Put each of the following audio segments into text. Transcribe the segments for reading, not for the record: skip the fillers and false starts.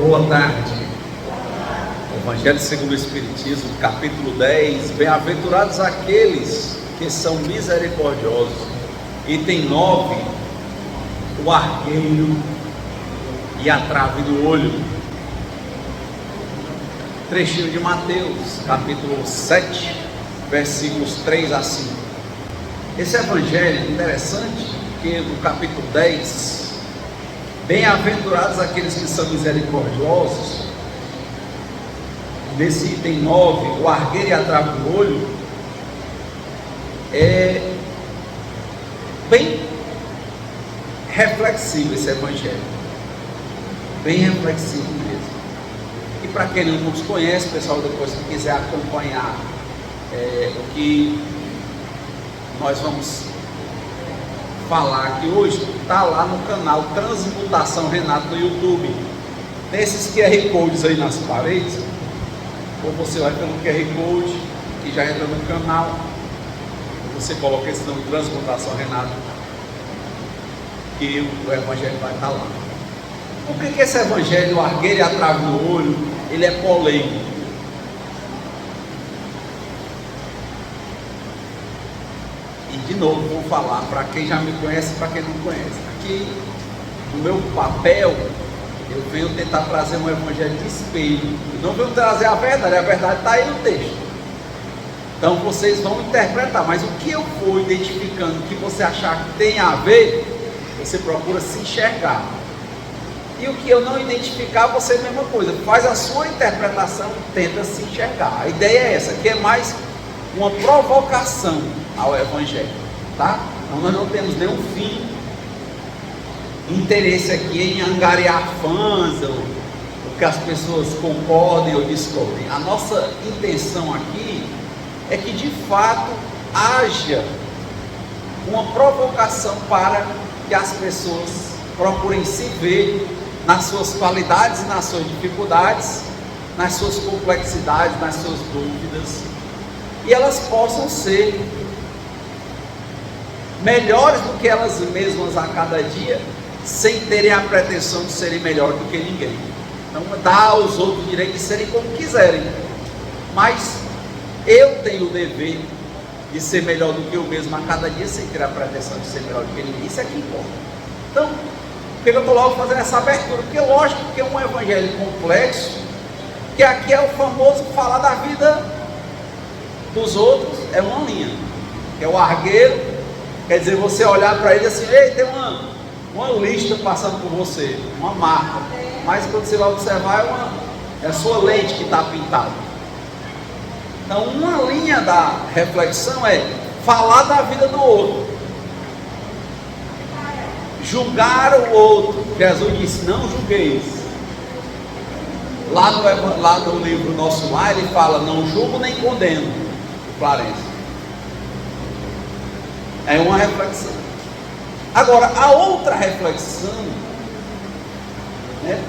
Boa tarde. Evangelho segundo o Espiritismo, capítulo 10. Bem-aventurados aqueles que são misericordiosos. Item 9. O argueiro e a trave do olho. Trechinho de Mateus, capítulo 7, versículos 3 a 5. Esse evangelho é interessante, porque no capítulo 10, bem-aventurados aqueles que são misericordiosos. Nesse item 9, o argueiro e a trave do olho, é bem reflexivo esse evangelho, bem reflexivo mesmo. E para quem não nos conhece, pessoal, depois que quiser acompanhar o que nós vamos falar aqui hoje, está lá no canal Transmutação Renato no YouTube. Tem esses QR Codes aí nas paredes, ou você vai pelo QR Code que já entra no canal, você coloca esse nome Transmutação Renato, que o evangelho vai estar lá. Por que esse evangelho, o argueiro e a trave no olho, ele é polêmico? E de novo vou falar para quem já me conhece e para quem não conhece. Aqui no meu papel eu venho tentar trazer um evangelho de espelho. Eu não venho trazer a verdade está aí no texto. Então vocês vão interpretar, mas o que eu for identificando que você achar que tem a ver, você procura se enxergar. E o que eu não identificar, você é a mesma coisa, faz a sua interpretação e tenta se enxergar. A ideia é essa, que é mais uma provocação ao evangelho, tá? Então nós não temos nenhum fim, interesse aqui em angariar fãs, ou que as pessoas concordem ou discordem. A nossa intenção aqui é que de fato haja uma provocação para que as pessoas procurem se ver nas suas qualidades, nas suas dificuldades, nas suas complexidades, nas suas dúvidas, e elas possam ser melhores do que elas mesmas a cada dia, sem terem a pretensão de serem melhor do que ninguém. Então dá aos outros o direito de serem como quiserem, mas eu tenho o dever de ser melhor do que eu mesmo a cada dia, sem ter a pretensão de ser melhor do que ninguém. Isso é que importa. Então, por que eu estou logo fazendo essa abertura? Porque lógico que é um evangelho complexo, que aqui é o famoso falar da vida dos outros, é uma linha, que é o argueiro, quer dizer, você olhar para ele assim, ei, tem uma lista passando por você, uma marca, mas quando você vai observar é a sua lente que está pintada. Então uma linha da reflexão é falar da vida do outro, julgar o outro. Jesus disse, não julgueis. Lá no livro Nosso Lar ele fala, não julgo nem condeno, Clarence. É uma reflexão. Agora, a outra reflexão,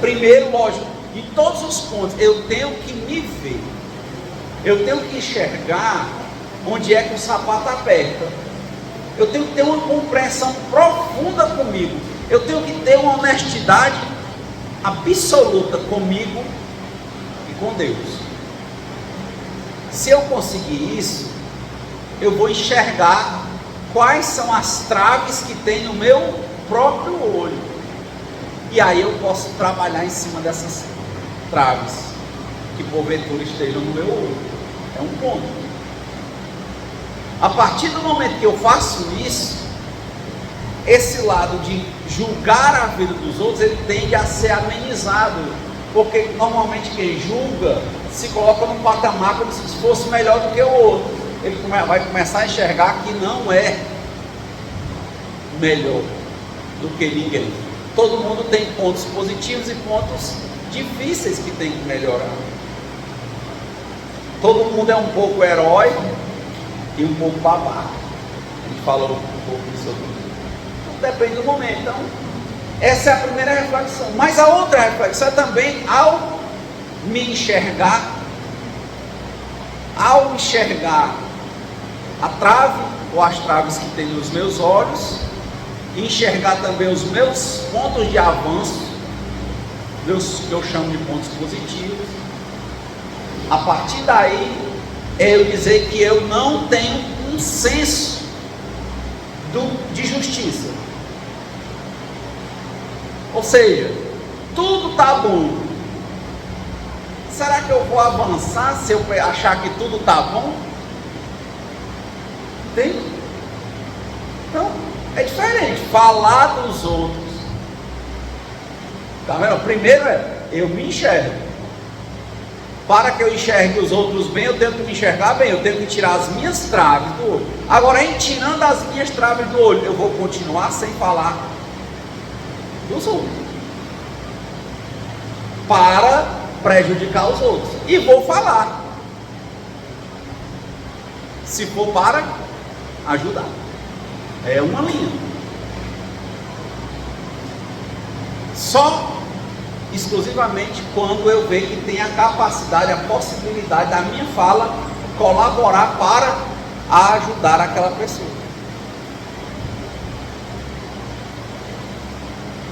primeiro, lógico, de todos os pontos, eu tenho que me ver, eu tenho que enxergar onde é que o sapato aperta, eu tenho que ter uma compreensão profunda comigo, eu tenho que ter uma honestidade absoluta comigo e com Deus. Se eu conseguir isso, eu vou enxergar quais são as traves que tem no meu próprio olho, e aí eu posso trabalhar em cima dessas traves que porventura estejam no meu olho. É um ponto. A partir do momento que eu faço isso, esse lado de julgar a vida dos outros, ele tende a ser amenizado, porque normalmente quem julga se coloca num patamar como se fosse melhor do que o outro. Ele vai começar a enxergar que não é melhor do que ninguém. Todo mundo tem pontos positivos e pontos difíceis que tem que melhorar. Todo mundo é um pouco herói e um pouco babaca. A gente falou um pouco disso aqui. Então depende do momento. Então, essa é a primeira reflexão. Mas a outra reflexão é também ao me enxergar, a trave ou as traves que tem nos meus olhos, enxergar também os meus pontos de avanço que eu chamo de pontos positivos. A partir daí, eu dizer que eu não tenho um senso de justiça. Ou seja, tudo está bom. Será que eu vou avançar se eu achar que tudo está bom? Entende? Então, é diferente falar dos outros. Tá vendo? Primeiro eu me enxergo. Para que eu enxergue os outros bem, eu tenho que me enxergar bem, eu tenho que tirar as minhas traves do olho. Agora, em tirando as minhas traves do olho, eu vou continuar sem falar dos outros, para prejudicar os outros, e vou falar, se for para ajudar. É uma linha. Só exclusivamente quando eu ver que tem a capacidade, a possibilidade da minha fala colaborar para ajudar aquela pessoa.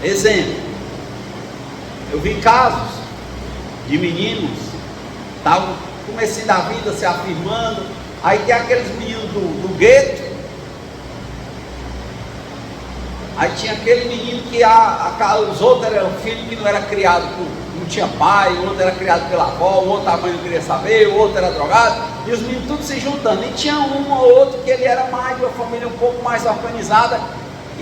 Exemplo, eu vi casos de meninos, estavam começando a vida, se afirmando, aí tem aqueles meninos do gueto, aí tinha aquele menino que os outros eram filhos que não era criado não tinha pai, o outro era criado pela avó, o outro a mãe não queria saber, o outro era drogado, e os meninos tudo se juntando, e tinha um ou outro que ele era mais de uma família um pouco mais organizada,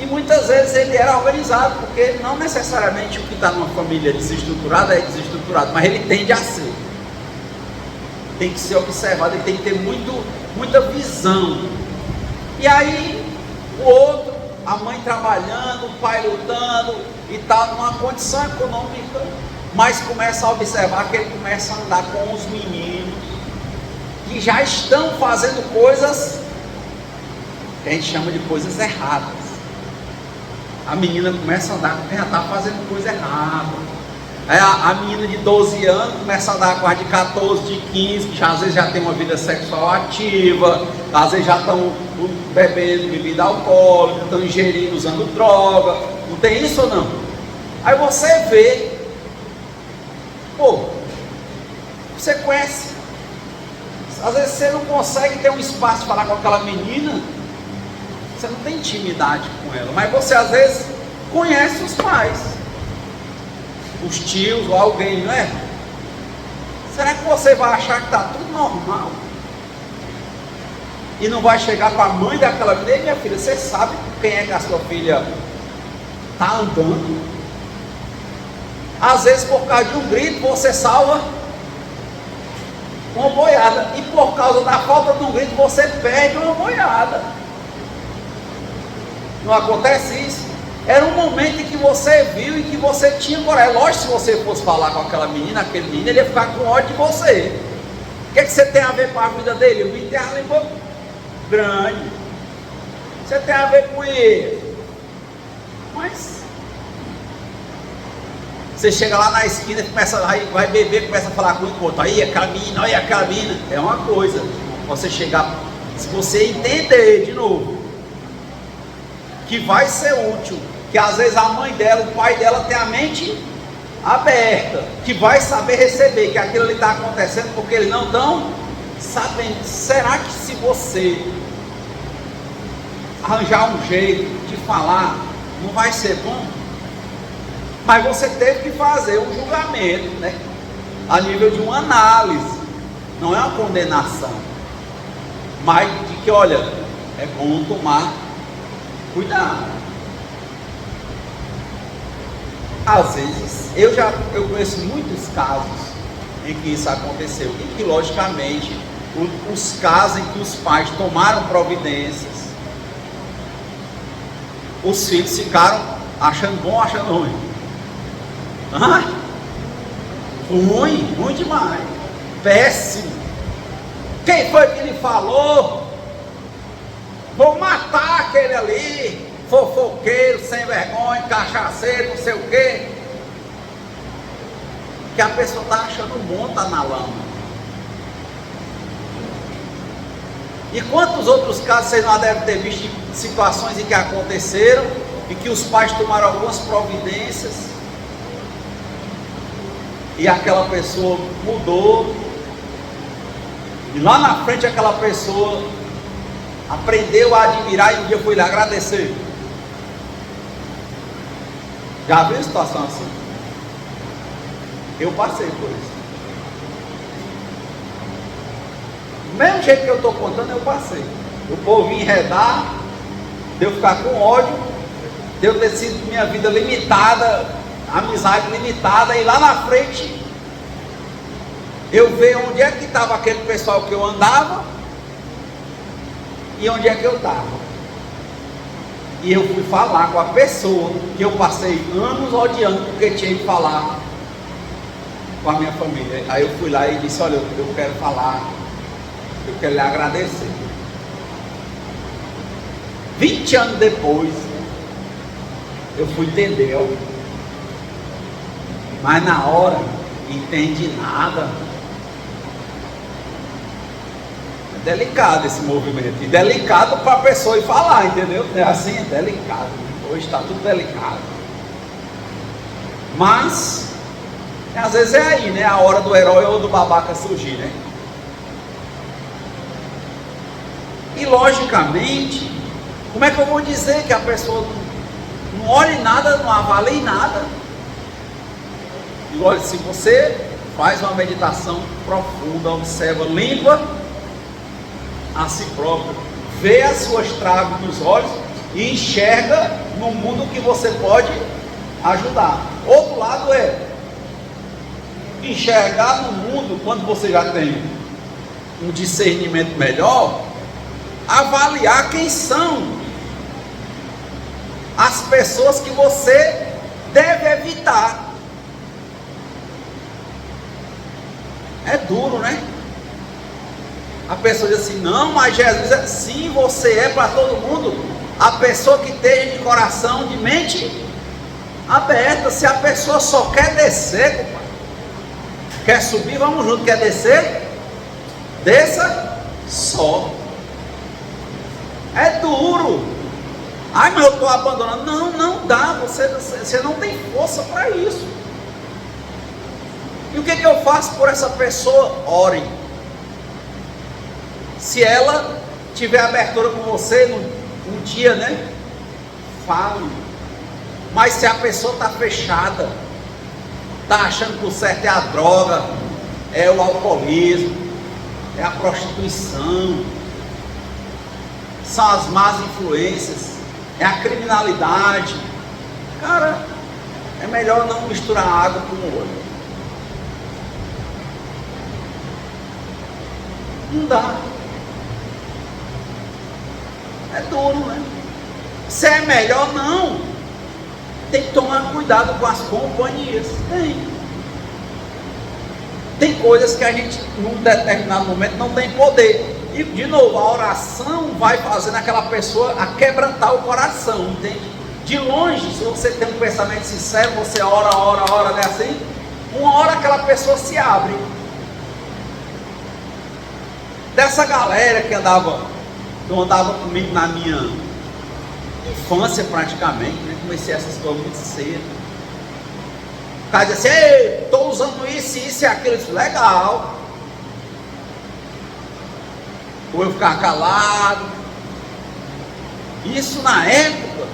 e muitas vezes ele era organizado, porque não necessariamente o que está numa família desestruturada é desestruturado, mas ele tende a ser. Tem que ser observado, ele tem que ter muita visão. E aí, o outro, a mãe trabalhando, o pai lutando, e está numa condição econômica, mas começa a observar que ele começa a andar com os meninos, que já estão fazendo coisas, que a gente chama de coisas erradas. A menina começa a andar com quem já está fazendo coisa errada. Aí a menina de 12 anos começa a andar com a de 14, de 15, que já, às vezes já tem uma vida sexual ativa, às vezes já estão bebendo bebida alcoólica, estão ingerindo, usando droga. Não tem isso ou não? Aí você vê, você conhece, às vezes você não consegue ter um espaço de falar com aquela menina, você não tem intimidade com ela, mas você às vezes conhece os pais, os tios ou alguém, não é? Será que você vai achar que está tudo normal? E não vai chegar para a mãe daquela menina: minha filha, você sabe com quem é que a sua filha está andando? Às vezes por causa de um grito você salva uma boiada, e por causa da falta de um grito você perde uma boiada. Não acontece isso? Era um momento em que você viu e que você tinha coragem. Lógico, se você fosse falar com aquela menina, aquele menino, ele ia ficar com ódio de você. O que você tem a ver com a vida dele? O menino tem a língua grande. Você tem a ver com ele. Mas você chega lá na esquina e vai beber, começa a falar com o outro. Aí aquela menina, olha aquela menina. É uma coisa. Você chegar, se você entender de novo, que vai ser útil, que às vezes a mãe dela, o pai dela tem a mente aberta, que vai saber receber, que aquilo ali está acontecendo porque eles não estão sabendo. Será que se você arranjar um jeito de falar, não vai ser bom? Mas você teve que fazer um julgamento, né? A nível de uma análise, não é uma condenação, mas de que, olha, é bom tomar cuidado. Às vezes, eu conheço muitos casos em que isso aconteceu, e que logicamente, os casos em que os pais tomaram providências, os filhos ficaram achando bom, achando ruim. Ruim demais, péssimo. Quem foi que lhe falou? Vou matar aquele ali, fofoqueiro, sem vergonha, cachaceiro, não sei o quê. Que a pessoa está achando bom, está na lama. E quantos outros casos vocês não devem ter visto, de situações em que aconteceram e que os pais tomaram algumas providências e aquela pessoa mudou, e lá na frente aquela pessoa aprendeu a admirar e um dia foi lá agradecer. Já viu situação assim? Eu passei por isso. Do mesmo jeito que eu estou contando, eu passei. O povo enredar, de eu ficar com ódio, de eu ter sido minha vida limitada, amizade limitada, e lá na frente eu ver onde é que estava aquele pessoal que eu andava e onde é que eu estava. E eu fui falar com a pessoa que eu passei anos odiando porque tinha que falar com a minha família. Aí eu fui lá e disse: olha, eu quero falar, eu quero lhe agradecer. 20 anos depois eu fui entender, mas na hora entendi nada. É delicado esse movimento, e delicado para a pessoa ir falar, entendeu? É assim, é delicado. Hoje está tudo delicado, mas às vezes é aí, né? A hora do herói ou do babaca surgir, né? E logicamente, como é que eu vou dizer que a pessoa não olhe nada, não avalie nada? E olha, se você faz uma meditação profunda, observa, limpa a si próprio, vê as suas traves nos olhos e enxerga no mundo que você pode ajudar. Outro lado é enxergar no mundo, quando você já tem um discernimento melhor, avaliar quem são as pessoas que você deve evitar. É duro, né? A pessoa diz assim: não, mas Jesus é sim, você é para todo mundo. A pessoa que esteja de coração, de mente aberta. Se a pessoa só quer descer, compadre, quer subir, vamos junto. Quer descer, desça só. É duro. Ai, mas eu estou abandonando. Não, não dá. Você não tem força para isso. E o que eu faço por essa pessoa? Ore. Se ela tiver abertura com você um dia, né? Fale. Mas se a pessoa está fechada, está achando que o certo é a droga, é o alcoolismo, é a prostituição, são as más influências, é a criminalidade, cara, é melhor não misturar água com o óleo. Não dá. É duro, né? Se é melhor, não. Tem que tomar cuidado com as companhias. Tem coisas que a gente, num determinado momento, não tem poder. E, de novo, a oração vai fazendo aquela pessoa a quebrantar o coração, entende? De longe, se você tem um pensamento sincero, você ora, né, assim? Uma hora aquela pessoa se abre. Dessa galera que andava comigo na minha infância praticamente, né? Comecei essas coisas muito cedo. O cara dizia assim: ei, estou usando isso e aquilo. Eu disse: legal. Ou eu ficar calado. Isso na época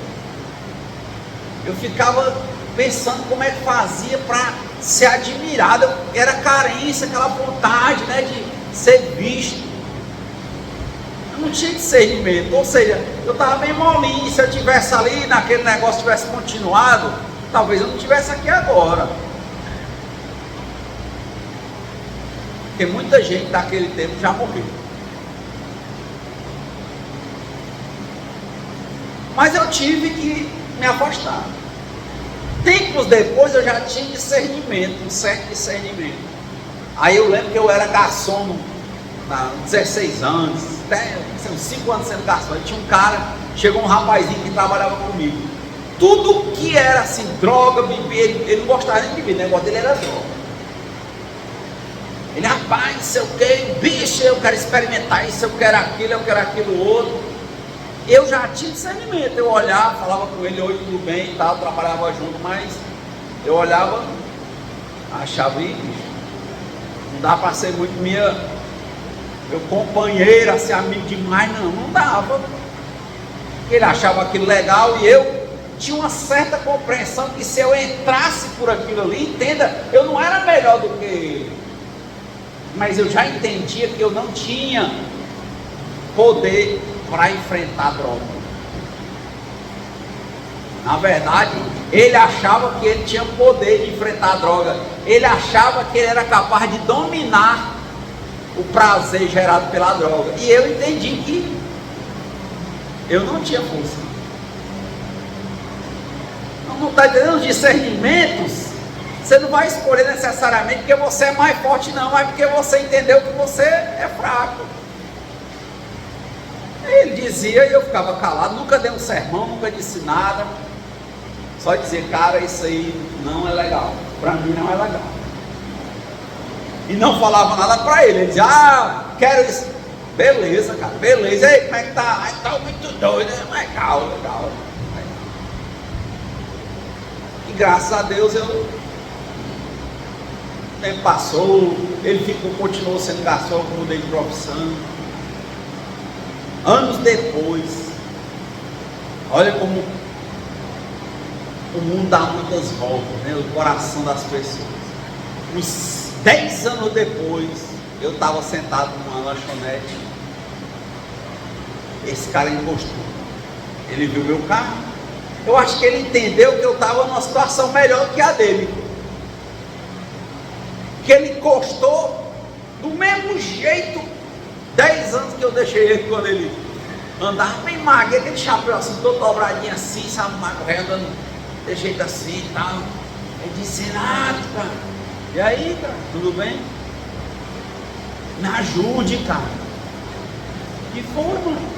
eu ficava pensando como é que fazia para ser admirado. Era carência, aquela vontade, né, de ser visto. Eu não tinha discernimento, ou seja, eu estava bem molinho. Se eu tivesse ali naquele negócio, tivesse continuado, talvez eu não estivesse aqui agora. Porque muita gente daquele tempo já morreu. Mas eu tive que me afastar. Tempos depois eu já tinha discernimento, um certo discernimento. Aí eu lembro que eu era garçom, 16 anos, até uns 5 anos sendo garçom. Aí tinha um cara, chegou um rapazinho que trabalhava comigo. Tudo que era assim, droga, bebida, ele não gostava nem de beber, o negócio dele era droga. Ele: rapaz, não sei o que, bicho, eu quero experimentar isso, eu quero aquilo outro. Eu já tinha discernimento, eu olhava, falava com ele: oi, tudo bem e tal, trabalhava junto, mas eu olhava Achava, bicho, não dá para ser muito meu companheiro, assim, amigo demais, não dava. Ele achava aquilo legal e eu tinha uma certa compreensão que se eu entrasse por aquilo ali, entenda, eu não era melhor do que ele, mas eu já entendia que eu não tinha poder para enfrentar a droga. Na verdade, ele achava que ele tinha poder de enfrentar a droga, ele achava que ele era capaz de dominar o prazer gerado pela droga, e eu entendi que eu não tinha força. Não está entendendo? Os discernimentos, você não vai escolher necessariamente porque você é mais forte, não, mas porque você entendeu que você é fraco. Ele dizia e eu ficava calado, nunca dei um sermão, nunca disse nada, só dizer, cara, isso aí não é legal, para mim não é legal. E não falava nada para ele, ele dizia, quero isso. Beleza, cara, beleza, e aí, como é que tá? Ai, tá muito doido, legal. E graças a Deus o tempo passou, ele continuou sendo garçom, mudei de profissão. Anos depois, olha como o mundo dá muitas voltas, né? O coração das pessoas. Uns 10 anos depois, eu estava sentado numa lanchonete, esse cara encostou, ele viu meu carro, eu acho que ele entendeu que eu estava numa situação melhor que a dele, que ele encostou do mesmo jeito, 10 anos que eu deixei ele, quando ele andava bem magro, aquele chapéu assim, todo dobradinho assim, sabe, magro, andando de jeito assim e tal. Ele disse, Renato, cara, e aí, cara, tudo bem? Me ajude, cara. Que foi, mano?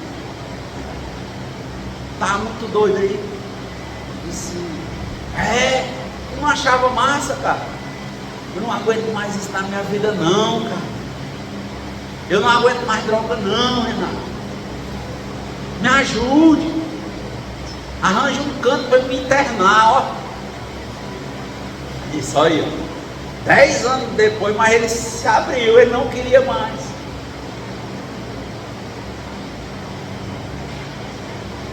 Tá muito doido aí. Disse, eu não achava massa, cara. Eu não aguento mais isso na minha vida não, cara. Eu não aguento mais droga não, Renato. Me ajude. Arranje um canto para me internar, ó. Isso aí, ó. 10 anos depois, mas ele se abriu, ele não queria mais.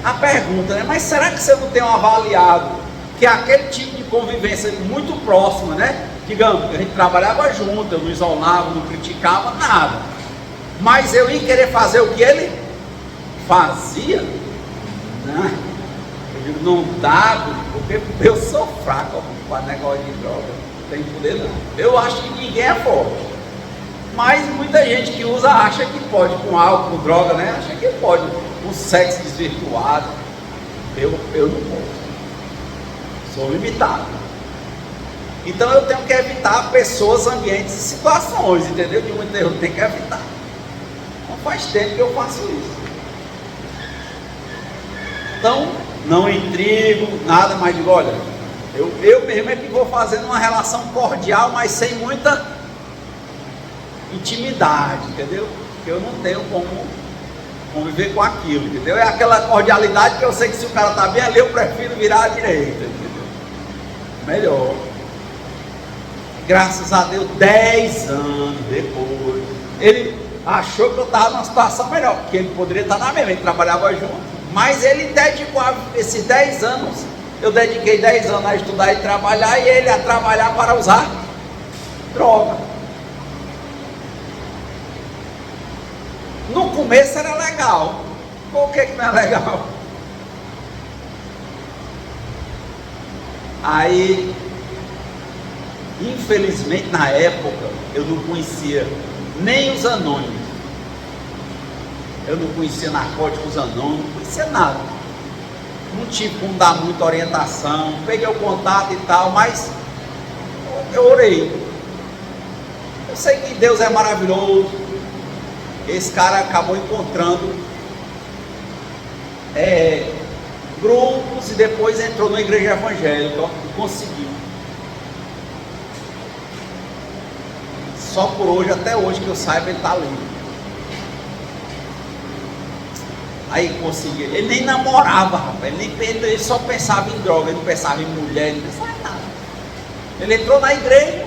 A pergunta, né? Mas será que você não tem avaliado que aquele tipo de convivência muito próxima, né? Digamos, a gente trabalhava junto, eu não isolava, não criticava, nada. Mas eu ia querer fazer o que ele fazia? Não. Eu digo, não dá, porque eu sou fraco para negócio de droga. Não tem poder não. Eu acho que ninguém é forte. Mas muita gente que usa acha que pode, com álcool, com droga, né? Acha que pode, com sexo desvirtuado. Eu não posso. Sou limitado. Então eu tenho que evitar pessoas, ambientes e situações, entendeu? De muito eu tenho que evitar. Não faz tempo que eu faço isso. Então, não intrigo, nada, mas digo, olha, eu mesmo é que vou fazendo uma relação cordial, mas sem muita intimidade, entendeu? Porque eu não tenho como conviver com aquilo, entendeu? É aquela cordialidade que eu sei que se o cara está bem ali, eu prefiro virar à direita, entendeu? Melhor. Graças a Deus, 10 anos depois, ele achou que eu estava numa situação melhor, porque ele poderia estar na mesma, ele trabalhava junto. Mas ele dedicou esses 10 anos, eu dediquei 10 anos a estudar e trabalhar, e ele a trabalhar para usar droga. No começo era legal. Por que não é legal? Aí, infelizmente na época, eu não conhecia nem os anônimos. Eu não conhecia narcóticos anônimos, não conhecia nada. Não tive como dar muita orientação. Peguei o contato e tal, mas eu orei. Eu sei que Deus é maravilhoso. Esse cara acabou encontrando grupos e depois entrou na igreja evangélica e conseguiu. Só por hoje, até hoje que eu saiba, ele está livre. Aí conseguiu. Ele nem namorava, rapaz. Ele só pensava em droga, ele não pensava em mulher, ele não pensava em nada. Ele entrou na igreja,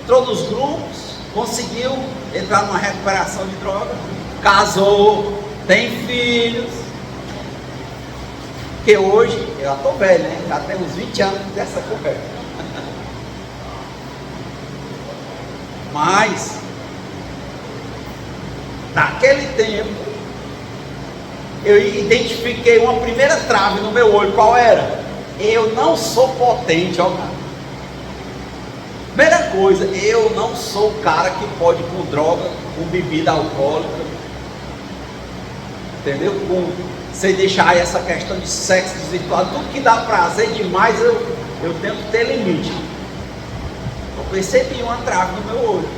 entrou nos grupos, conseguiu entrar numa recuperação de droga, casou, tem filhos. Porque hoje, eu já estou velho, né? Já tem uns 20 anos dessa conversa. Mas, naquele tempo, eu identifiquei uma primeira trave no meu olho. Qual era? Eu não sou potente, ó cara. Primeira coisa, eu não sou o cara que pode ir com droga, com bebida alcoólica, entendeu? Sem deixar essa questão de sexo desvirtuado, tudo que dá prazer demais, eu tento ter limite. Eu percebi uma trave no meu olho.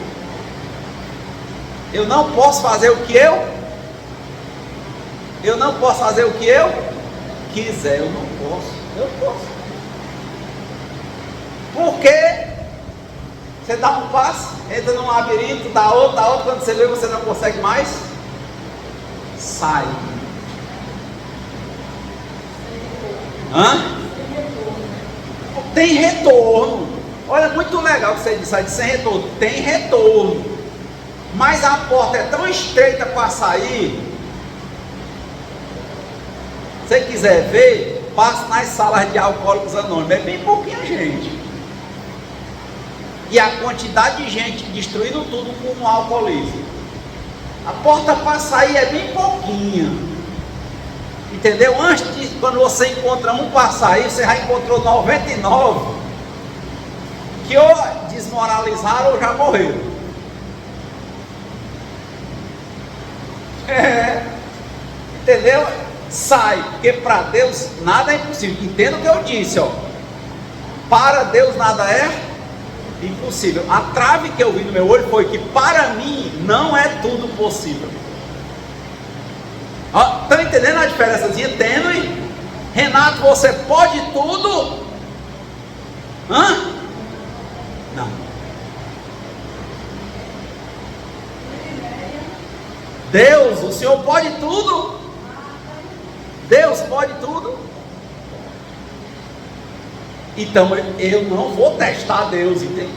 Eu não posso fazer o que eu não posso fazer o que eu quiser, eu não posso. Por quê? Você dá um passo, entra num labirinto, dá outro, quando você vê você não consegue mais, sai. Tem retorno. Olha, muito legal que você disse, sai de sem retorno. Tem retorno. Mas a porta é tão estreita para sair. Se você quiser ver, passe nas salas de alcoólicos anônimos. É bem pouquinha gente. E a quantidade de gente destruindo tudo com o alcoolismo. A porta para sair é bem pouquinha. Entendeu? Antes de, quando você encontra um para sair, você já encontrou 99 que ou desmoralizaram ou já morreram. Entendeu? Sai, porque para Deus nada é impossível. Entenda o que eu disse, ó. Para Deus nada é impossível. A trave que eu vi no meu olho foi que para mim não é tudo possível. Estão entendendo a diferençazinha tênue? Renato, você pode tudo? Não. Deus, o Senhor pode tudo? Deus pode tudo? Então eu não vou testar Deus, entende?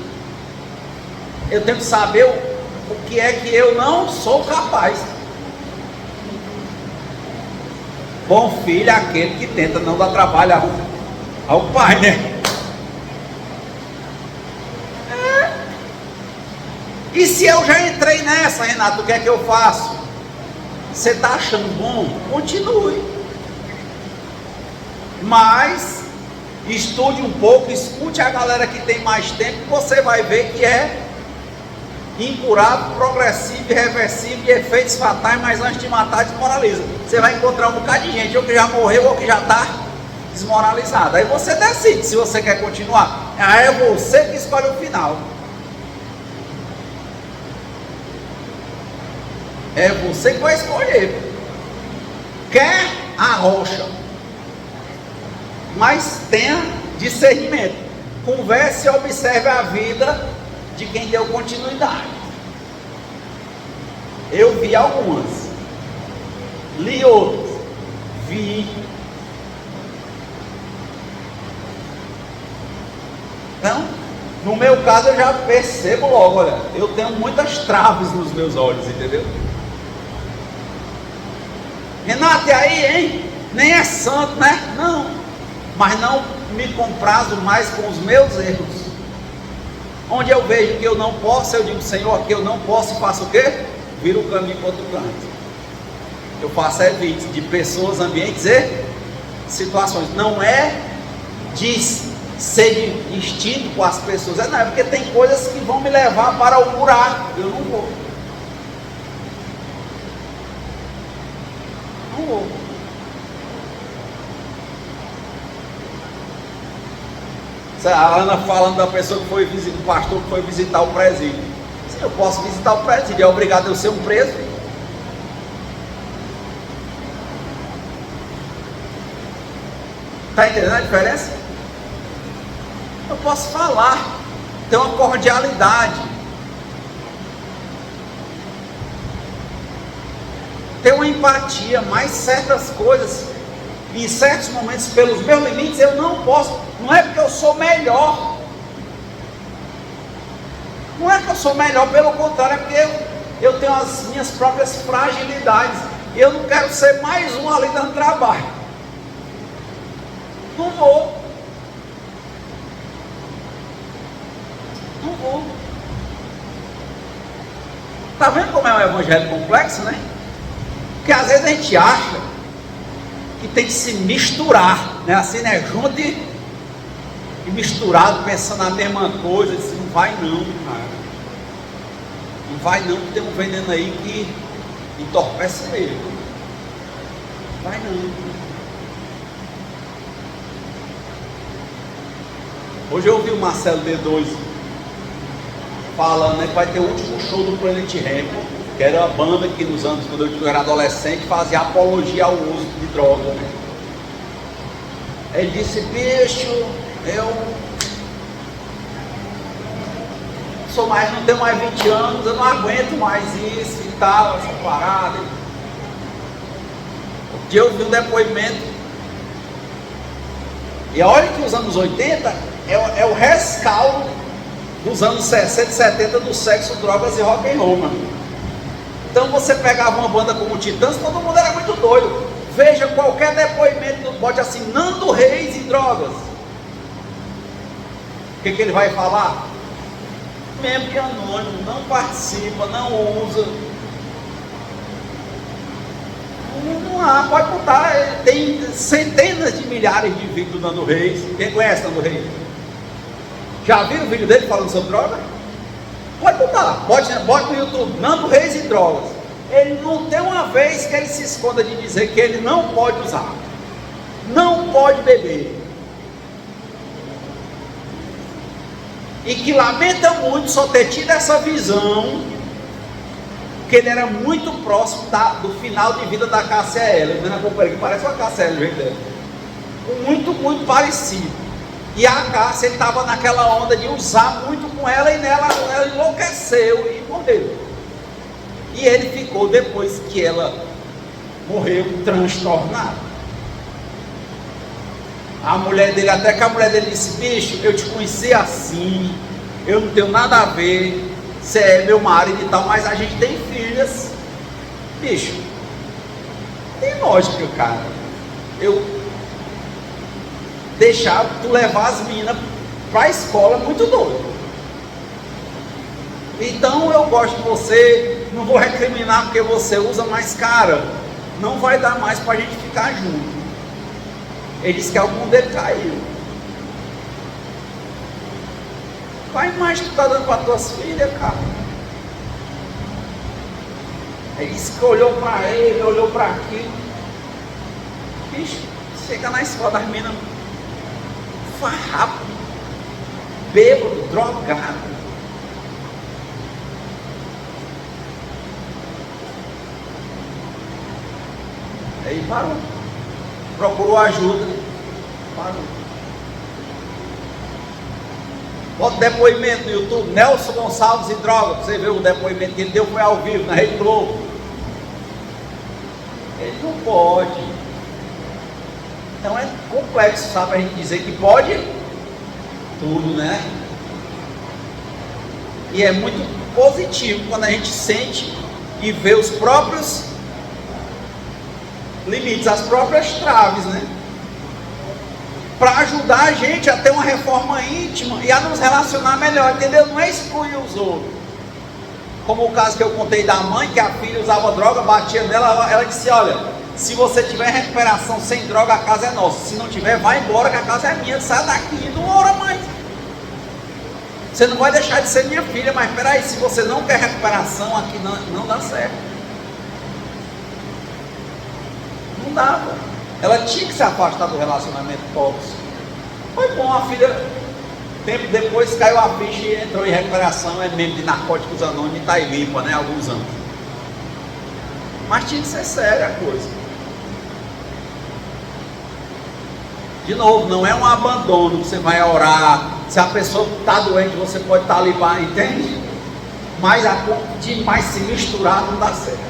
Eu tenho que saber o que é que eu não sou capaz. Bom filho é aquele que tenta não dar trabalho ao pai, né? E se eu já entrei nessa, Renato, o que é que eu faço? Você está achando bom? Continue. Mas estude um pouco, escute a galera que tem mais tempo, você vai ver que é incurável, progressivo, irreversível, de efeitos fatais, mas antes de matar, desmoraliza. Você vai encontrar um bocado de gente, ou que já morreu, ou que já está desmoralizado. Aí você decide se você quer continuar. Aí é você que escolhe o final. É você que vai escolher. Quer a rocha, mas tenha discernimento. Converse e observe a vida de quem deu continuidade. Eu vi algumas, li outras, vi. Então, no meu caso eu já percebo logo, olha, eu tenho muitas traves nos meus olhos, entendeu? Renato, e aí, hein? Nem é santo, né? Não, mas não me comprazo mais com os meus erros. Onde eu vejo que eu não posso, eu digo, Senhor, aqui eu não posso, faço o quê? Viro o caminho para outro canto. Eu faço evite de pessoas, ambientes e situações. Não é de ser distinto com as pessoas, não, é porque tem coisas que vão me levar para o buraco. Eu não vou. Não vou. A Ana falando da pessoa que foi visitar, o pastor que foi visitar o presídio. Sim, eu posso visitar o presídio, é obrigado eu ser um preso? Está entendendo a diferença? Eu posso falar, ter uma cordialidade, ter uma empatia, mas certas coisas, em certos momentos, pelos meus limites, eu não posso. Não é porque eu sou melhor, Não é que eu sou melhor, pelo contrário, é porque eu tenho as minhas próprias fragilidades. E eu não quero ser mais um ali dando trabalho. Não vou. Não vou. Está vendo como é um evangelho complexo, né? Porque às vezes a gente acha que tem que se misturar, né? Assim, né? Junto e misturado, pensando na mesma coisa. Assim, não vai não, cara. Não vai não, que tem um veneno aí que entorpece mesmo. Não vai não. Hoje eu ouvi o Marcelo D2 falando, né, que vai ter o último show do Planet Hemp, que era a banda que nos anos, quando eu era adolescente, fazia apologia ao uso de droga, né? Ele disse, bicho, eu não tenho mais 20 anos, eu não aguento mais isso e tal, essa parada. Um dia eu vi um depoimento, e olha que os anos 80 é o rescaldo dos anos 60 e 70 do sexo, drogas e rock and roll, mano. Então você pegava uma banda como Titãs, todo mundo era muito doido. Veja qualquer depoimento, bote assim, Nando Reis e drogas. O que ele vai falar? Membro de anônimo, não participa, não usa. Não há, pode botar, tem centenas de milhares de vídeos do Nando Reis. Quem conhece Nando Reis? Já viu o vídeo dele falando sobre droga? Pode botar, bote no YouTube, Nando Reis e drogas. Ele não tem uma vez que ele se esconda de dizer que ele não pode usar, não pode beber. E que lamenta muito só ter tido essa visão, que ele era muito próximo do final de vida da Cássia Eller, né? Que parece uma Cássia Eller, gente. Muito, muito parecido. E a Cássia, ele estava naquela onda de usar muito com ela, e nela ela enlouqueceu e morreu. E ele ficou, depois que ela morreu, transtornado. A mulher dele, até que a mulher dele disse, bicho, eu te conheci assim, eu não tenho nada a ver, você é meu marido e tal, mas a gente tem filhas. Bicho, tem lógica, cara. Eu deixar tu levar as meninas para a escola muito doido. Então eu gosto de você, não vou recriminar porque você usa, mas cara, não vai dar mais para a gente ficar junto. Ele disse que algum dele caiu. Pai, mais tu tá dando para tuas filhas, cara? Ele disse que olhou para ele, olhou para aquilo. Bicho, chega na escola das meninas, farrapo, bêbado, drogado. Aí parou. Procurou ajuda. Parou. Bota depoimento no YouTube, Nelson Gonçalves e droga. Você vê o depoimento que ele deu, foi ao vivo, na Rede Globo. Ele não pode. Então é complexo, sabe, a gente dizer que pode tudo, né? E é muito positivo quando a gente sente e vê os próprios limites, as próprias traves, né? Para ajudar a gente a ter uma reforma íntima e a nos relacionar melhor, entendeu? Não é excluir os outros. Como o caso que eu contei da mãe, que a filha usava droga, batia nela, ela disse, olha, se você tiver recuperação sem droga, a casa é nossa. Se não tiver, vai embora, que a casa é minha, sai daqui, não ora mais. Você não vai deixar de ser minha filha, mas peraí, se você não quer recuperação, aqui não dá certo. Não dava. Ela tinha que se afastar do relacionamento tóxico. Foi bom, a filha, tempo depois caiu a ficha e entrou em recuperação, é membro de Narcóticos Anônimos em Itailipa, né, há alguns anos. Mas tinha que ser séria a coisa. De novo, não é um abandono que você vai orar. Se a pessoa está doente, você pode estar ali, entende? Mas a ponto de mais se misturar não dá certo.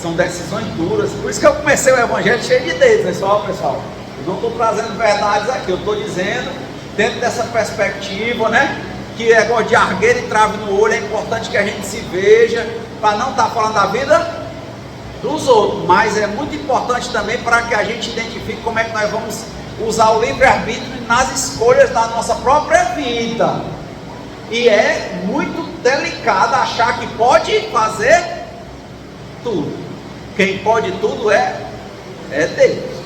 São decisões duras. Por isso que eu comecei o evangelho cheio de dedos, pessoal. Eu não estou trazendo verdades aqui, eu estou dizendo, dentro dessa perspectiva, né? que é negócio de argueira e trave no olho, é importante que a gente se veja, para não estar falando da vida dos outros, mas é muito importante também para que a gente identifique como é que nós vamos usar o livre-arbítrio nas escolhas da nossa própria vida. E é muito delicado achar que pode fazer tudo. Quem pode tudo é Deus.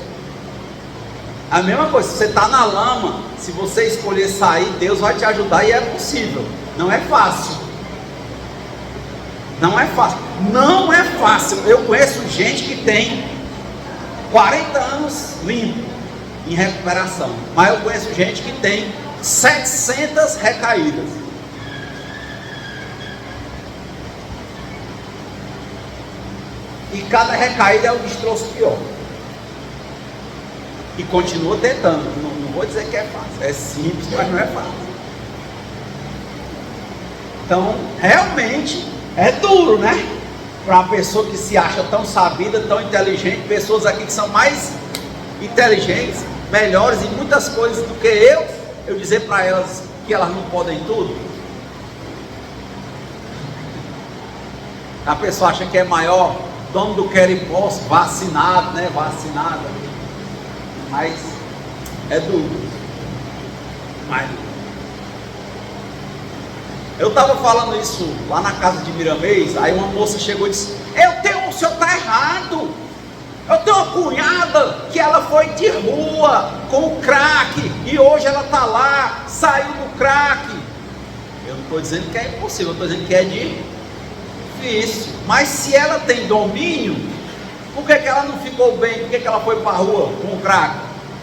A mesma coisa, se você está na lama, se você escolher sair, Deus vai te ajudar, e é possível. Não é fácil. Não é fácil. Não é fácil. Eu conheço gente que tem 40 anos limpo, em recuperação. Mas eu conheço gente que tem 700 recaídas. E cada recaída é um destroço pior. E continua tentando. Não vou dizer que é fácil. É simples, mas não é fácil. Então, realmente, é duro, né? Para uma pessoa que se acha tão sabida, tão inteligente. Pessoas aqui que são mais inteligentes, melhores em muitas coisas do que eu dizer para elas que elas não podem tudo. A pessoa acha que é maior, dono do quero e posso, vacinado, né? Vacinada. Mas é duro. Mas eu estava falando isso lá na casa de Miramês. Aí uma moça chegou e disse: o senhor está errado. Eu tenho uma cunhada que ela foi de rua com o crack e hoje ela está lá, saiu do crack. Eu não estou dizendo que é impossível, eu estou dizendo que é difícil. Mas se ela tem domínio, por que ela não ficou bem? Por que ela foi para a rua com o crack?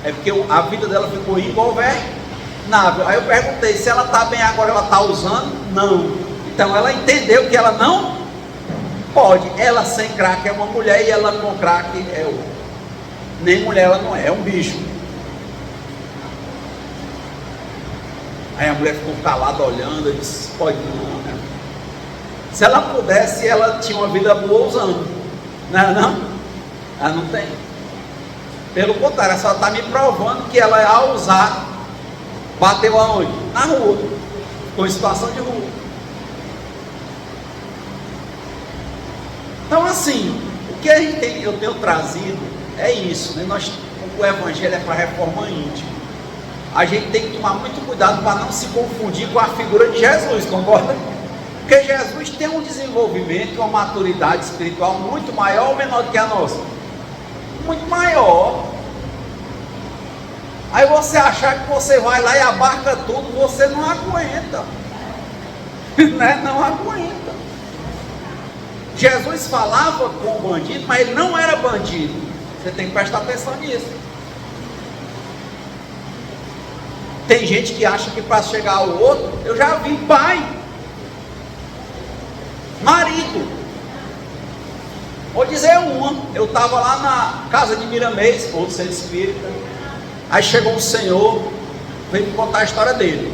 É porque a vida dela ficou ingovernável. Aí eu perguntei: se ela está bem agora, ela está usando? Não. Então ela entendeu que ela não pode. Ela sem crack é uma mulher e ela com crack é outra. Nem mulher ela não é, é um bicho. Aí a mulher ficou calada olhando. Eu disse: pode não, né? Se ela pudesse, ela tinha uma vida boa usando. Não? Ela não tem. Pelo contrário, ela só está me provando que ela, ao usar, bateu aonde? Na rua. Ficou em situação de rua. Então, assim, o que eu tenho trazido é isso, né? O Evangelho é para reforma íntima. A gente tem que tomar muito cuidado para não se confundir com a figura de Jesus, concorda? Porque Jesus tem um desenvolvimento, uma maturidade espiritual muito maior ou menor do que a nossa? Muito maior. Aí você achar que você vai lá e abarca tudo, você não aguenta. Né? Não aguenta. Jesus falava com o bandido, mas ele não era bandido. Você tem que prestar atenção nisso. Tem gente que acha que para chegar ao outro, eu já vi pai, marido. Vou dizer uma: eu estava lá na casa de Miramês, outro centro espírita. Aí chegou um senhor, veio me contar a história dele.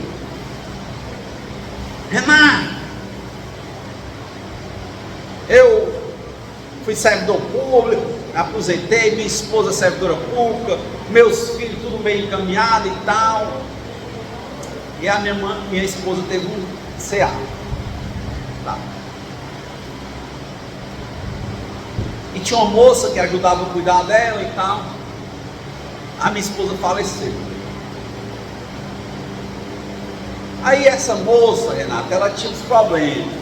Renato, eu fui servidor público, me aposentei, minha esposa servidora pública, meus filhos tudo bem encaminhado e tal. E a minha esposa teve um CA. Tá. E tinha uma moça que ajudava a cuidar dela e tal. A minha esposa faleceu. Aí essa moça, Renata, ela tinha uns problemas.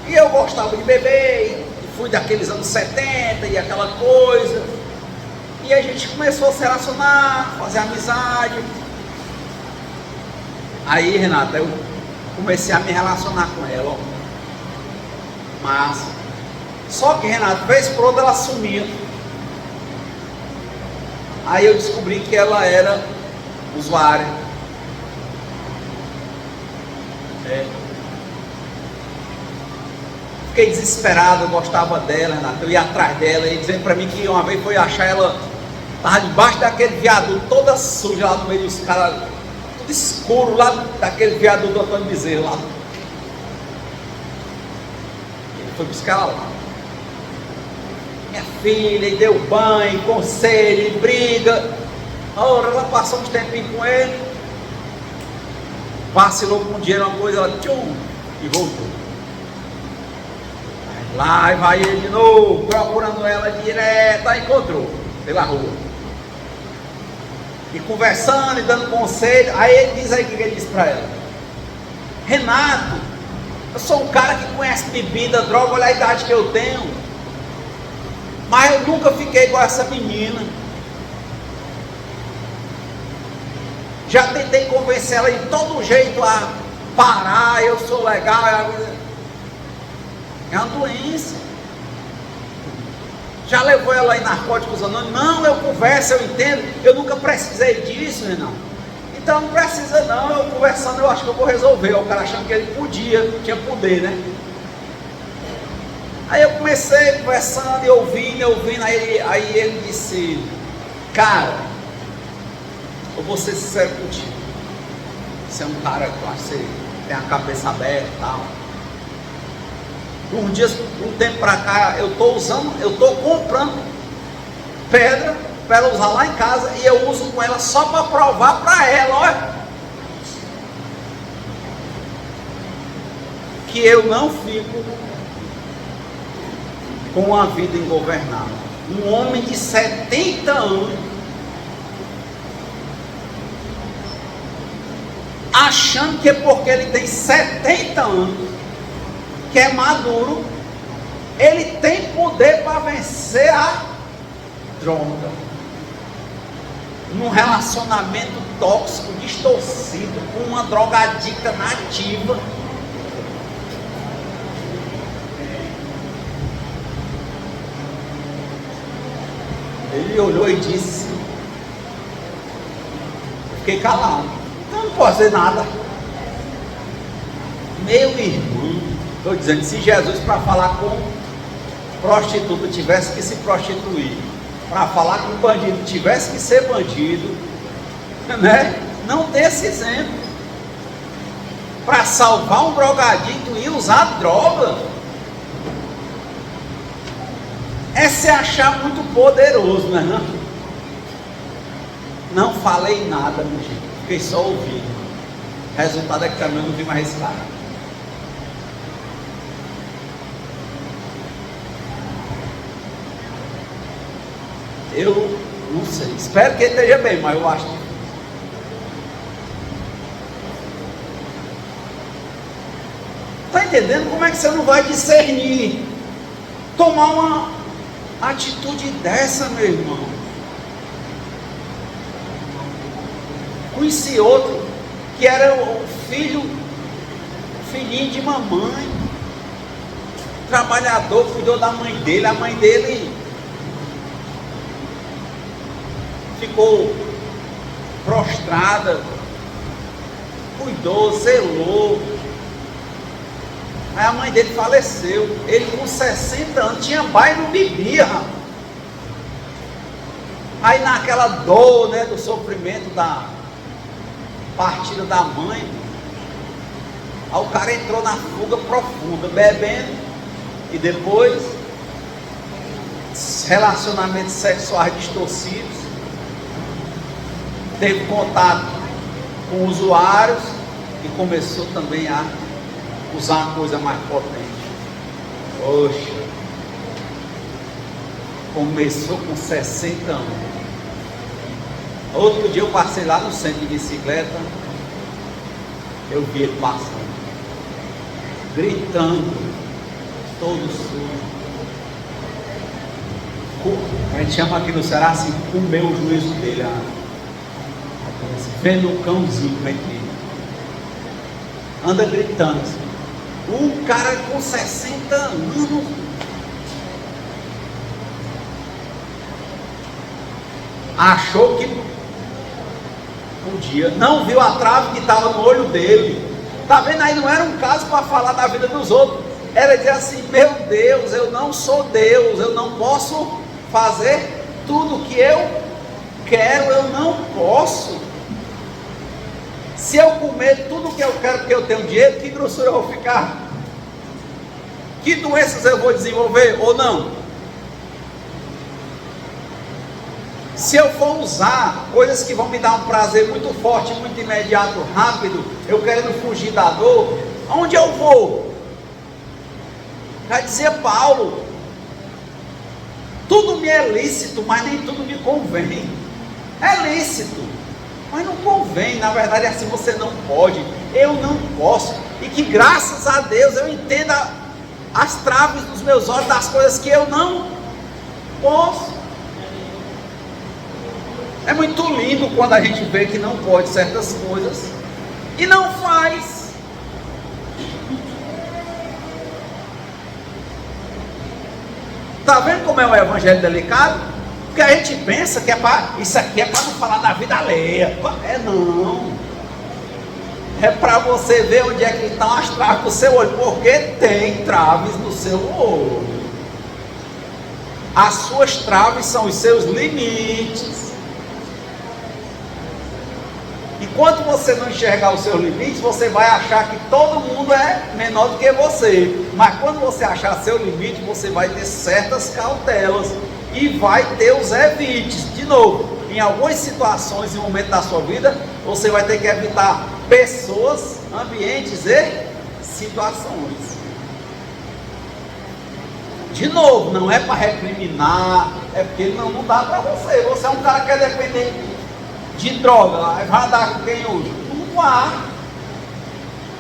E eu gostava de beber, fui daqueles anos 70 e aquela coisa. E a gente começou a se relacionar, fazer amizade. Aí, Renata, eu comecei a me relacionar com ela, ó. Mas, só que, Renata, vez por outra ela sumia. Aí eu descobri que ela era usuária. Fiquei desesperado, eu gostava dela, Renata. Eu ia atrás dela e dizendo para mim que uma vez foi achar ela, estava debaixo daquele viaduto, toda suja lá no meio dos caras, tudo escuro lá daquele viaduto do Antônio Bezerra lá. Ele foi buscar ela lá. Minha filha, e deu banho, conselho, e briga. Ora, ela passou uns tempinhos com ele, vacilou com o dinheiro, uma coisa, ela tchum, e voltou. Lá vai ele de novo, procurando ela direto, aí encontrou pela rua. E conversando e dando conselho. Aí ele diz aí o que ele disse para ela: Renato, eu sou um cara que conhece bebida, droga, olha a idade que eu tenho, mas eu nunca fiquei igual essa menina. Já tentei convencer ela de todo jeito a parar, eu sou legal. É uma doença. Já levou ela em narcóticos anônimos? Não, eu converso, eu entendo. Eu nunca precisei disso, Renan. Então não precisa não, eu conversando eu acho que eu vou resolver. O cara achando que ele podia, tinha poder, né? Aí eu comecei conversando e ouvindo, aí ele disse: cara, eu vou ser sincero contigo, você é um cara que eu acho que você tem a cabeça aberta e tal. Um tempo pra cá, eu estou comprando pedra para ela usar lá em casa, e eu uso com ela só para provar para ela, olha, que eu não fico com uma vida ingovernável. Um homem de 70 anos achando que é porque ele tem 70 anos, que é maduro, ele tem poder para vencer a droga. Num relacionamento tóxico, distorcido, com uma drogadicta nativa. Ele olhou e disse: fiquei calado, eu não posso dizer nada. Meu irmão, estou dizendo, se Jesus para falar com prostituta tivesse que se prostituir, para falar com bandido tivesse que ser bandido, né? Não tem esse exemplo. Para salvar um drogadicto e usar droga, é se achar muito poderoso, né? Não falei nada, meu gente, fiquei só ouvindo. Resultado é que também eu não vi mais esse cara. Eu não sei, espero que ele esteja bem, mas eu acho que... Está entendendo como é que você não vai discernir? Tomar uma atitude dessa, meu irmão. Conheci outro que era o filhinho de mamãe, trabalhador, cuidou da mãe dele. A mãe dele ficou prostrada, cuidou, zelou. Aí a mãe dele faleceu. Ele com 60 anos, tinha pai e não bebia. Aí naquela dor, né, do sofrimento da partida da mãe, aí o cara entrou na fuga profunda, bebendo, e depois relacionamentos sexuais distorcidos, teve contato com usuários e começou também a usar uma coisa mais potente. Poxa, começou com 60 anos. Outro dia eu passei lá no centro de bicicleta, eu vi ele passando, gritando, todo sujo. A gente chama aqui no Ceará assim, comeu o juízo dele, vendo um cãozinho metido, anda gritando assim. Um cara com 60 anos, achou que podia, não viu a trave que estava no olho dele. Está vendo aí? Não era um caso para falar da vida dos outros, era dizer assim: meu Deus, eu não sou Deus, eu não posso fazer tudo o que eu quero, eu não posso. Se eu comer tudo o que eu quero porque eu tenho dinheiro, que grossura eu vou ficar? Que doenças eu vou desenvolver ou não? Se eu for usar coisas que vão me dar um prazer muito forte, muito imediato, rápido, eu querendo fugir da dor, aonde eu vou? Já dizia Paulo, tudo me é lícito, mas nem tudo me convém. É lícito, mas não convém. Na verdade é assim, você não pode, eu não posso. E que graças a Deus eu entenda as traves dos meus olhos das coisas que eu não posso. É muito lindo quando a gente vê que não pode certas coisas e não faz. Está vendo como é um evangelho delicado? Porque a gente pensa que isso aqui é para não falar da vida alheia. É não. É para você ver onde é que estão as traves do seu olho. Porque tem traves no seu olho. As suas traves são os seus limites. Enquanto você não enxergar os seus limites, você vai achar que todo mundo é menor do que você. Mas quando você achar seu limite, você vai ter certas cautelas e vai ter os evites. De novo, em algumas situações e momentos da sua vida, você vai ter que evitar pessoas, ambientes e situações. De novo, não é para recriminar, é porque não dá para você. Você é um cara que é dependente de droga, vai andar com quem hoje? Não vá.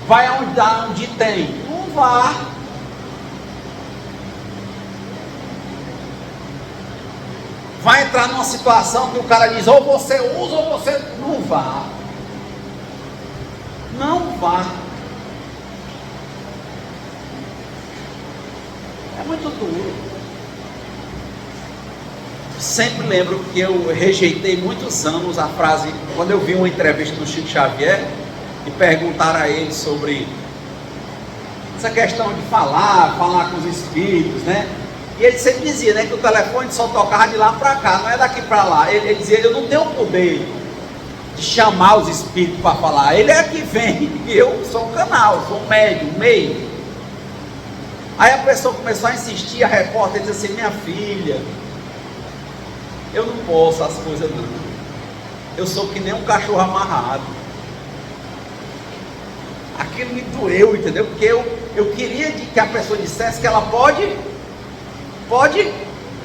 Vai onde tem? Não vá. Vai entrar numa situação que o cara diz, ou você usa ou você não vá. Não vá. É muito duro. Sempre lembro que eu rejeitei muitos anos a frase, quando eu vi uma entrevista do Chico Xavier e perguntaram a ele sobre essa questão de falar com os espíritos, né? E ele sempre dizia, né, que o telefone só tocava de lá para cá, não é daqui para lá. Ele dizia, eu não tenho o poder de chamar os espíritos para falar, ele é que vem, eu sou um canal, sou um médium, um meio. Aí a pessoa começou a insistir, a repórter disse assim, minha filha, eu não posso as coisas não. Eu sou que nem um cachorro amarrado. Aquilo me doeu, entendeu? Porque eu queria que a pessoa dissesse que ela pode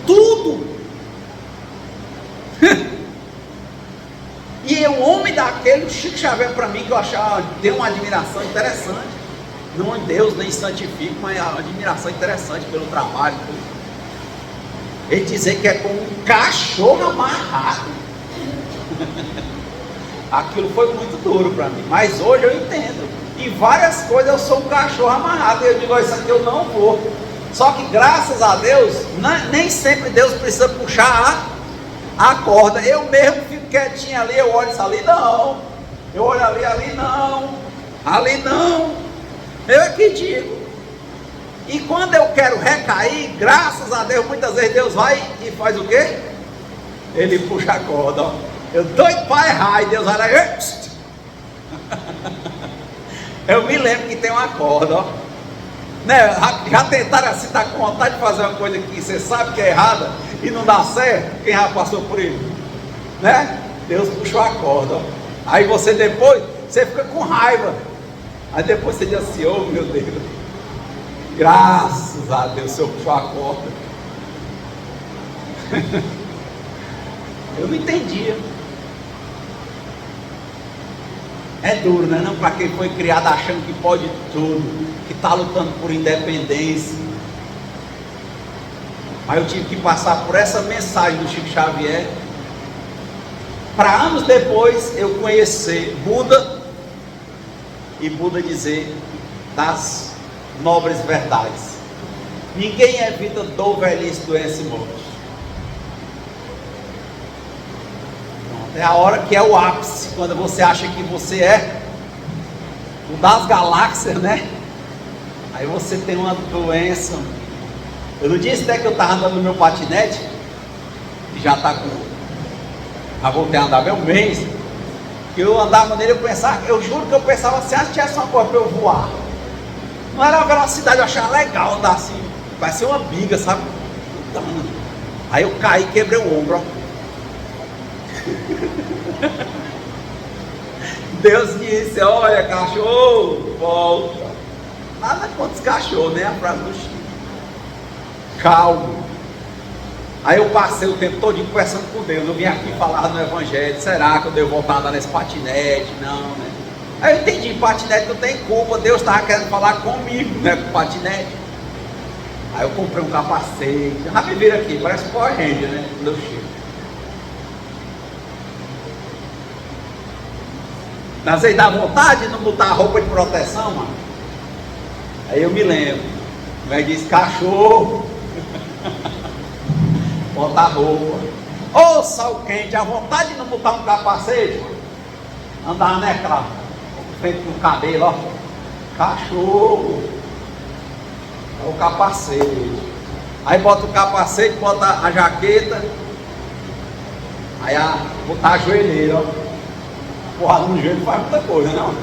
tudo. E um homem daquele, o Chico Xavier, para mim, que eu achava, tem uma admiração interessante. Não em Deus, nem santifico, mas uma admiração interessante pelo trabalho. Ele dizer que é como um cachorro amarrado. Aquilo foi muito duro para mim, mas hoje eu entendo. Em várias coisas eu sou um cachorro amarrado. E eu digo, isso aqui eu não vou. Só que graças a Deus, nem sempre Deus precisa puxar a corda. Eu mesmo fico quietinho ali, eu olho isso ali, não. Eu olho ali não. Ali não. Eu é que digo. E quando eu quero recair, graças a Deus, muitas vezes Deus vai e faz o quê? Ele puxa a corda, ó. Eu doido para errar, e Deus vai lá e... Eu me lembro que tem uma corda, ó. Né? Já tentaram assim, tá com vontade de fazer uma coisa que você sabe que é errada e não dá certo? Quem já passou por isso? Né? Deus puxou a corda, ó. Aí você depois, você fica com raiva. Aí depois você diz assim, oh meu Deus, graças a Deus, o Senhor puxou a corda. Eu não entendia. É duro, né? Não para quem foi criado achando que pode tudo, que está lutando por independência. Mas eu tive que passar por essa mensagem do Chico Xavier, para anos depois eu conhecer Buda, e Buda dizer das nobres verdades. Ninguém evita dor, velhice, doença e morte. É a hora que é o ápice, quando você acha que você é o das galáxias, né? Aí você tem uma doença. Eu não disse até que eu estava andando no meu patinete, e já voltei a andar bem um mês, que eu andava nele, eu juro que eu pensava assim, se tivesse uma coisa para eu voar. Não era uma velocidade, eu achava legal andar assim, vai ser uma biga, sabe? Aí eu caí, quebrei o ombro, ó. Deus disse: olha, cachorro, volta. Nada contra os cachorros, nem a frase do Chico. Calmo. Aí eu passei o tempo todo conversando com Deus. Eu vim aqui falar no Evangelho. Será que eu devo voltar a andar nesse patinete? Não, né? Aí eu entendi: patinete não tem culpa. Deus estava querendo falar comigo, né? Com patinete. Aí eu comprei um capacete. Já me viram aqui, parece um Power Ranger, né? Quando eu chego. Às vezes dá vontade de não botar roupa de proteção, mano. Aí eu me lembro. O médico disse: cachorro. Bota a roupa. Ô, sol quente, a vontade de não botar um capacete, mano. Andar, né, cara? Frente com o cabelo, ó. Cachorro. É o capacete. Aí bota o capacete, bota a jaqueta. Aí botar a joelheira, ó. Porra, no joelho faz muita coisa, não?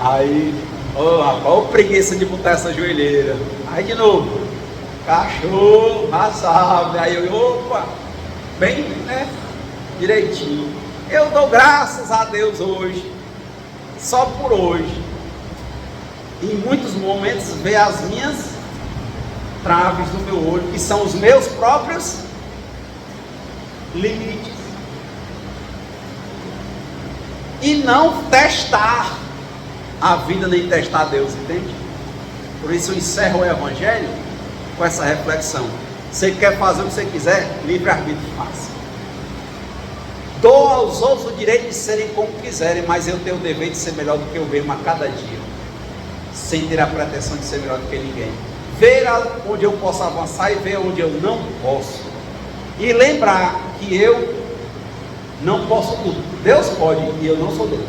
Aí, ô rapaz, ô preguiça de botar essa joelheira. Aí de novo, cachorro, sabe. Aí eu, opa, bem, né? Direitinho. Eu dou graças a Deus hoje, só por hoje. Em muitos momentos ver as minhas traves do meu olho, que são os meus próprios limites. E não testar a vida, nem testar Deus, entende? Por isso eu encerro o Evangelho com essa reflexão. Você quer fazer o que você quiser, livre-arbítrio, faça. Dou aos outros o direito de serem como quiserem, mas eu tenho o dever de ser melhor do que eu mesmo a cada dia, sem ter a pretensão de ser melhor do que ninguém. Ver onde eu posso avançar e ver onde eu não posso. E lembrar que eu não posso tudo. Deus pode e eu não sou Deus.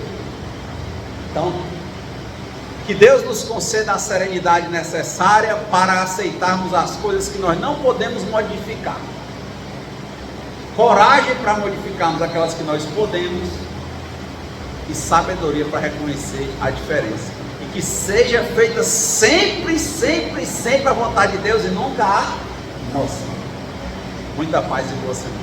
Então, que Deus nos conceda a serenidade necessária para aceitarmos as coisas que nós não podemos modificar. Coragem para modificarmos aquelas que nós podemos. E sabedoria para reconhecer a diferença. E que seja feita sempre, sempre, sempre a vontade de Deus e nunca a nossa. Muita paz e boa semana.